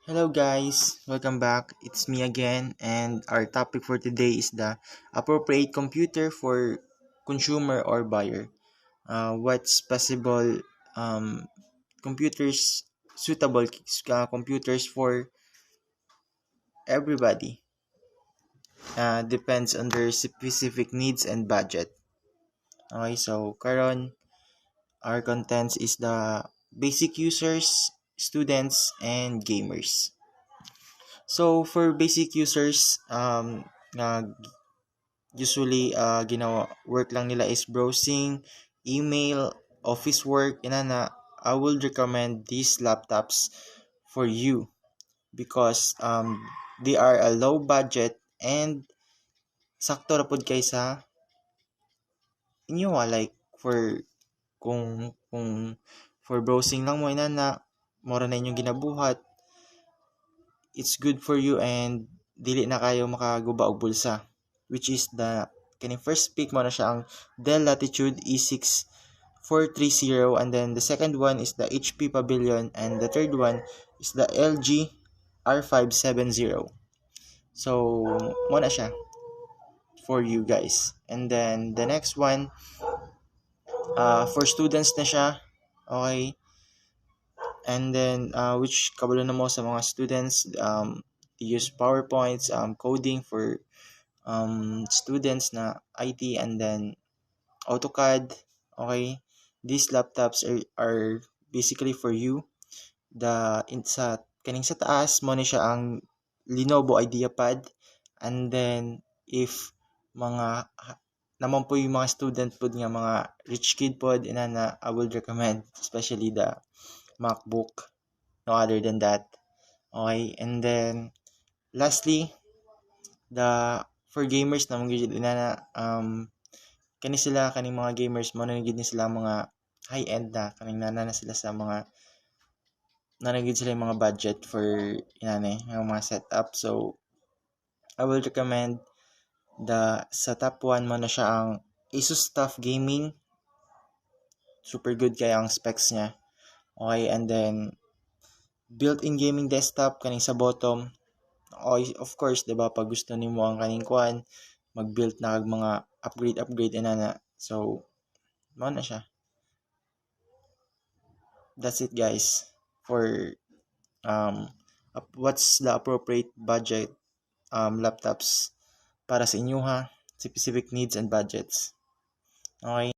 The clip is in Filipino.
Hello guys, welcome back. It's me again, and our topic for today is the appropriate computer for consumer or buyer. What's possible computers suitable computers for everybody. Depends on their specific needs and budget. Okay, so karon our contents is the basic users, students, and gamers. So for basic users, usually ginawa work lang nila is browsing, email, office work, inana. I would recommend these laptops for you because they are a low budget and sakto ra pud kay sa inyo like kung for browsing lang mo inana, mora na inyong ginabuhat, it's good for you and dili na kayo makaguba og bulsa, which is the kaning first pick mo na siya ang Dell Latitude E6430, and then the second one is the HP Pavilion, and the third one is the LG R570. So mo na siya for you guys. And then the next one for students na siya. Okay, and then which kabalo na mo sa mga students, to use PowerPoints, coding for students na IT, and then AutoCAD. Okay, these laptops are basically for you. Sa kaning sa taas mo ni siya ang Lenovo IdeaPad, and then if mga naman po yung mga student pod nga mga rich kid pod inana, I would recommend especially the MacBook, no other than that. Okay, and then lastly, the for gamers na mga na kaning mga gamers mo na gid ni sila mga high end na kaning na sila sa mga nanagid sila yung mga budget for yung mga setup. So I will recommend sa top 1 mo na siya ang Asus TUF Gaming. Super good kaya ang specs niya. Okay, and then built-in gaming desktop kaning sa bottom. Okay, of course, 'di ba, pag gusto nimo ang kaning kuan, mag-build na kag mga upgrade inana. So mao na siya. That's it guys for what's the appropriate budget laptops para sa inyo ha, specific needs and budgets. Okay.